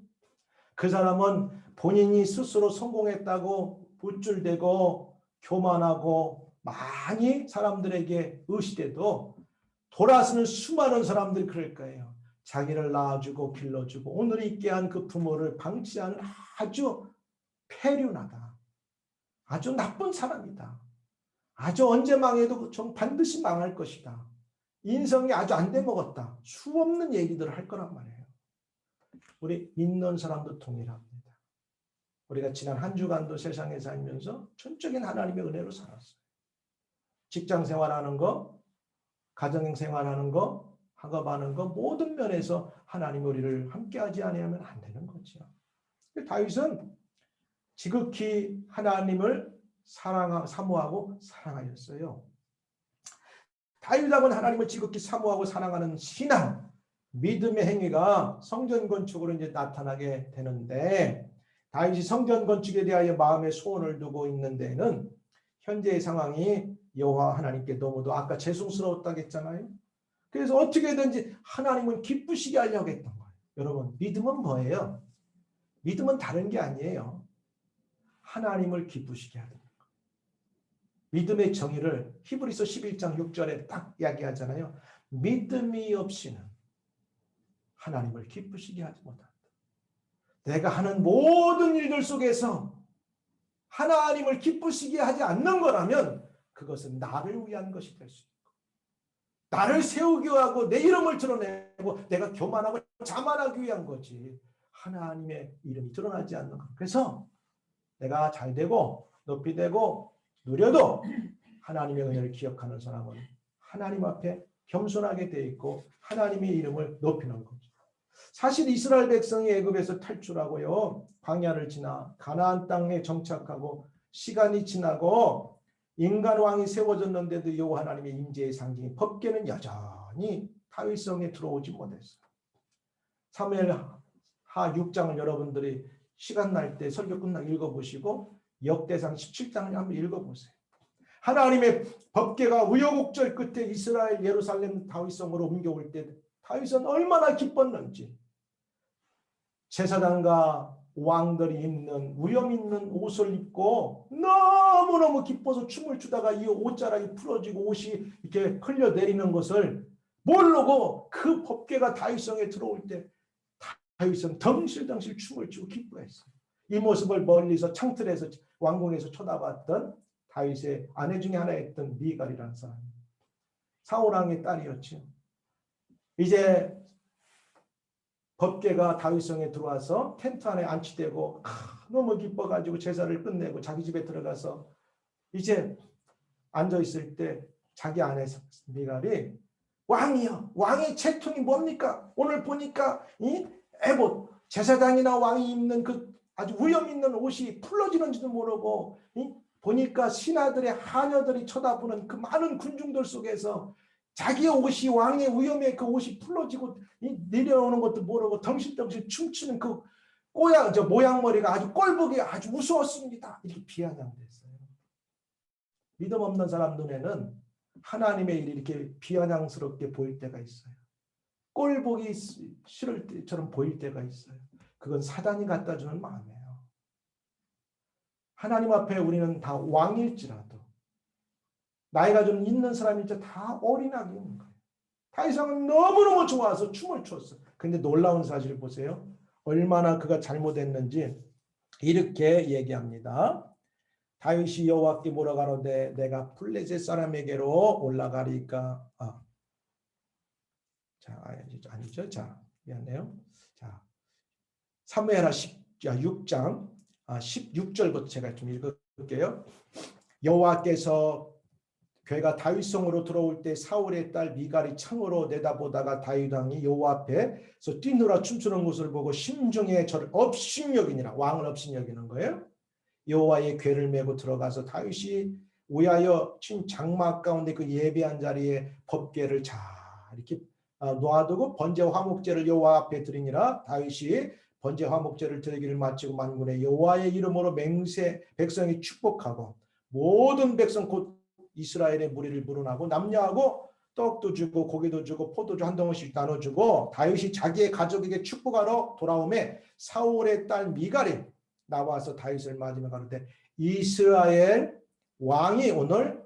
그 사람은 본인이 스스로 성공했다고 우쭐대고 교만하고 많이 사람들에게 의시돼도 돌아서는 수많은 사람들이 그럴 거예요. 자기를 낳아주고 길러주고 오늘 있게 한 그 부모를 방치하는 아주 폐륜하다. 아주 나쁜 사람이다. 아주 언제 망해도 좀 반드시 망할 것이다. 인성이 아주 안 돼 먹었다. 수없는 얘기들을 할 거란 말이에요. 우리 믿는 사람도 동일합니다. 우리가 지난 한 주간도 세상에 살면서 전적인 하나님의 은혜로 살았어요. 직장 생활하는 거, 가정 생활하는 거, 학업하는 거 모든 면에서 하나님 우리를 함께하지 않으면 안 되는 거죠. 다윗은 지극히 하나님을 사모하고 사랑하였어요. 다윗하고는 하나님을 지극히 사모하고 사랑하는 신앙, 믿음의 행위가 성전 건축으로 이제 나타나게 되는데 다윗이 성전 건축에 대하여 마음의 소원을 두고 있는 데는 현재의 상황이 여호와 하나님께 너무도 아까 죄송스러웠다고 했잖아요. 그래서 어떻게든지 하나님은 기쁘시게 하려고 했던 거예요. 여러분 믿음은 뭐예요? 믿음은 다른 게 아니에요. 하나님을 기쁘시게 하는 거예요. 믿음의 정의를 히브리서 11장 6절에 딱 이야기하잖아요. 믿음이 없이는 하나님을 기쁘시게 하지 못한다. 내가 하는 모든 일들 속에서 하나님을 기쁘시게 하지 않는 거라면 그것은 나를 위한 것이 될 수 있고 나를 세우기 하고 내 이름을 드러내고 내가 교만하고 자만하기 위한 거지 하나님의 이름이 드러나지 않는 것. 그래서 내가 잘되고 높이 되고 누려도 하나님의 은혜를 기억하는 사람은 하나님 앞에 겸손하게 돼 있고 하나님의 이름을 높이는 거죠. 사실 이스라엘 백성이 애굽에서 탈출하고요. 광야를 지나 가나안 땅에 정착하고 시간이 지나고 인간 왕이 세워졌는데도 여호와 하나님의 임재의 상징인 법궤는 여전히 다윗성에 들어오지 못했어요. 사무엘하 6장을 여러분들이 시간 날 때 설교 끝나고 읽어보시고 역대상 17장을 한번 읽어보세요. 하나님의 법궤가 우여곡절 끝에 이스라엘 예루살렘 다윗성으로 옮겨올 때 다윗은 얼마나 기뻤는지 제사장과 왕들이 입는 위엄 있는 옷을 입고 너무너무 기뻐서 춤을 추다가 이 옷자락이 풀어지고 옷이 이렇게 흘려내리는 것을 모르고 그 법궤가 다윗성에 들어올 때 다윗은 덩실덩실 춤을 추고 기뻐했어요. 이 모습을 멀리서 창틀에서 왕궁에서 쳐다봤던 다윗의 아내 중에 하나였던 미갈이라는 사람. 사울왕의 딸이었죠. 이제 법궤가 다윗성에 들어와서 텐트 안에 안치되고 너무 기뻐가지고 제사를 끝내고 자기 집에 들어가서 이제 앉아있을 때 자기 아내 미갈이 왕이요, 왕의 채통이 뭡니까? 오늘 보니까 이 에봇 제사장이나 왕이 입는 그 아주 위엄 있는 옷이 풀러지는지도 모르고 보니까 신하들의 하녀들이 쳐다보는 그 많은 군중들 속에서 자기의 옷이 왕의 위엄에 그 옷이 풀러지고 내려오는 것도 모르고 덩실덩실 춤추는 그 모양머리가 아주 꼴보기 아주 무서웠습니다. 이렇게 비아냥됐어요. 믿음 없는 사람 눈에는 하나님의 일이 이렇게 비아냥스럽게 보일 때가 있어요. 꼴보기 싫을 때처럼 보일 때가 있어요. 그건 사단이 갖다 주는 마음이에요. 하나님 앞에 우리는 다 왕일지라도 나이가 좀 있는 사람일지 다 어린아기인 거예요. 다윗은 너무너무 좋아서 춤을 췄어. 근데 놀라운 사실을 보세요. 얼마나 그가 잘못했는지 이렇게 얘기합니다. 다윗이 여호와께 물어가로되 내가 블레셋 사람에게로 올라가리까. 아니죠. 자, 미안해요. 자, 사무엘하 6장 16절부터 제가 좀 읽을게요. 여호와께서 괴가 다윗성으로 들어올 때 사울의 딸 미갈이 창으로 내다보다가 다윗 왕이 여호와 앞에서 뛰노라 춤추는 것을 보고 심중에 저를 업신여기니라. 왕을 업신여기는 거예요. 여호와의 궤를 메고 들어가서 다윗이 위하여 친 장막 가운데 그 예배한 자리에 법궤를 잘 이렇게 놓아두고 번제 화목제를 여호와 앞에 드리니라. 다윗이 번제 화목제를 드리기를 마치고 만군의 여호와의 이름으로 맹세 백성이 축복하고 모든 백성 곧 이스라엘의 무리를 물어나고 남녀하고 떡도 주고 고기도 주고 포도주 한 덩어리씩 나눠주고 다윗이 자기의 가족에게 축복하러 돌아오매 사울의 딸 미갈이 나와서 다윗을 맞으며 가로되 이스라엘 왕이 오늘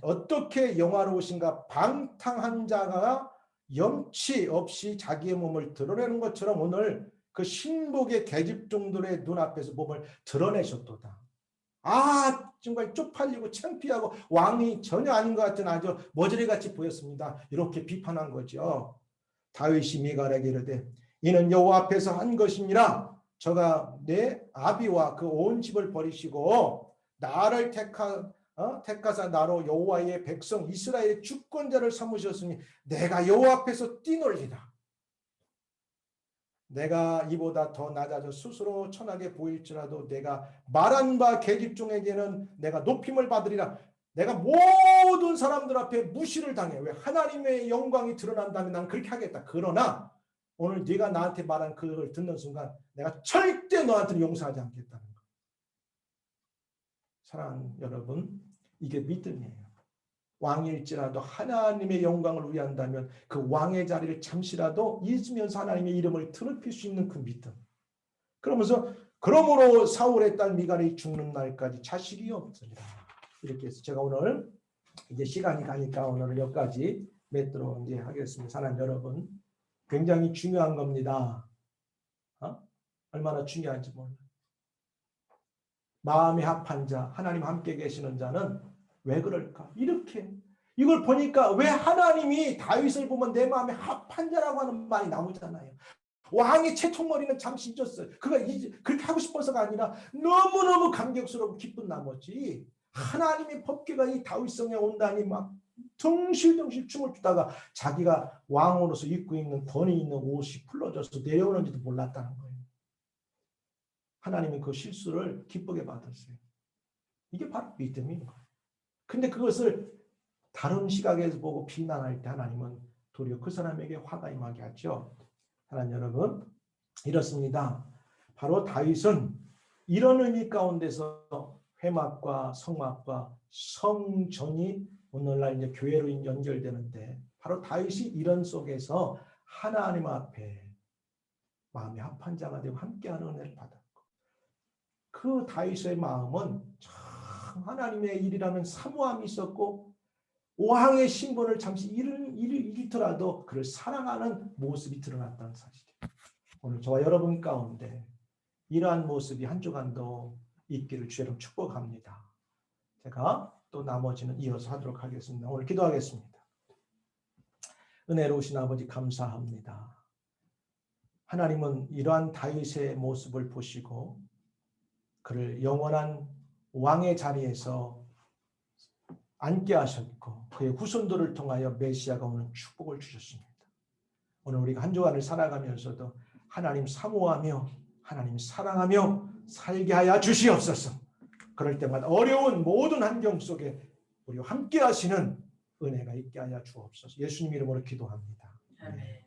어떻게 영화로우신가. 방탕한 자가 염치 없이 자기의 몸을 드러내는 것처럼 오늘 그 신복의 계집종들의 눈앞에서 몸을 드러내셨도다. 정말 쪽팔리고 창피하고 왕이 전혀 아닌 것 같은 아주 머저리같이 보였습니다. 이렇게 비판한 거죠. 다윗이 미갈에게 이르되 이는 여호와 앞에서 한 것이니라. 저가 내 아비와 그 온 집을 버리시고 나를 택하사 나로 여호와의 백성 이스라엘의 주권자를 삼으셨으니 내가 여호와 앞에서 뛰놀리라. 내가 이보다 더 낮아져 스스로 천하게 보일지라도 내가 말한 바 계집종에게는 내가 높임을 받으리라. 내가 모든 사람들 앞에 무시를 당해. 왜? 하나님의 영광이 드러난다면 난 그렇게 하겠다. 그러나 오늘 네가 나한테 말한 그걸 듣는 순간 내가 절대 너한테는 용서하지 않겠다는 거. 사랑하는 여러분, 이게 믿음이에요. 왕일지라도 하나님의 영광을 위한다면 그 왕의 자리를 잠시라도 잊으면서 하나님의 이름을 드높일 수 있는 그 믿음. 그러므로 사울의 딸 미갈이 죽는 날까지 자식이 없으리라. 이렇게 해서 제가 오늘 이제 시간이 가니까 오늘은 여기까지 맺도록 이제 하겠습니다. 사랑하는 여러분, 굉장히 중요한 겁니다. 얼마나 중요한지 몰라요. 마음이 합한 자, 하나님 함께 계시는 자는 왜 그럴까? 이렇게 이걸 보니까 왜 하나님이 다윗을 보면 내 마음에 합한 자라고 하는 말이 나오잖아요. 왕의 채통머리는 잠시 잊었어요. 그가 그렇게 하고 싶어서가 아니라 너무너무 감격스럽고 기쁜 나머지 하나님의 법궤가 이 다윗성에 온다니 막 덩실덩실 춤을 추다가 자기가 왕으로서 입고 있는 권위 있는 옷이 풀러져서 내려오는지도 몰랐다는 거예요. 하나님이 그 실수를 기쁘게 받았어요. 이게 바로 믿음인 거예요. 근데 그것을 다른 시각에서 보고 비난할 때 하나님은 도리어 그 사람에게 화가 임하게 하죠. 하나님 여러분, 이렇습니다. 바로 다윗은 이런 의미 가운데서 회막과 성막과 성전이 오늘날 이제 교회로 연결되는데 바로 다윗이 이런 속에서 하나님 앞에 마음이 합한 자가 되고 함께하는 은혜를 받았고 그 다윗의 마음은 참 하나님의 일이라는 사모함이 있었고 왕의 신분을 잠시 잃더라도 그를 사랑하는 모습이 드러났다는 사실이에요. 오늘 저와 여러분 가운데 이러한 모습이 한 주간도 있기를 주여로 축복합니다. 제가 또 나머지는 이어서 하도록 하겠습니다. 오늘 기도하겠습니다. 은혜로우신 아버지 감사합니다. 하나님은 이러한 다윗의 모습을 보시고 그를 영원한 왕의 자리에서 앉게 하셨고 그의 후손들을 통하여 메시아가 오는 축복을 주셨습니다. 오늘 우리가 한 주간을 살아가면서도 하나님 사모하며 하나님 사랑하며 살게 하여 주시옵소서. 그럴 때마다 어려운 모든 환경 속에 우리와 함께 하시는 은혜가 있게 하여 주옵소서. 예수님 이름으로 기도합니다. 아멘.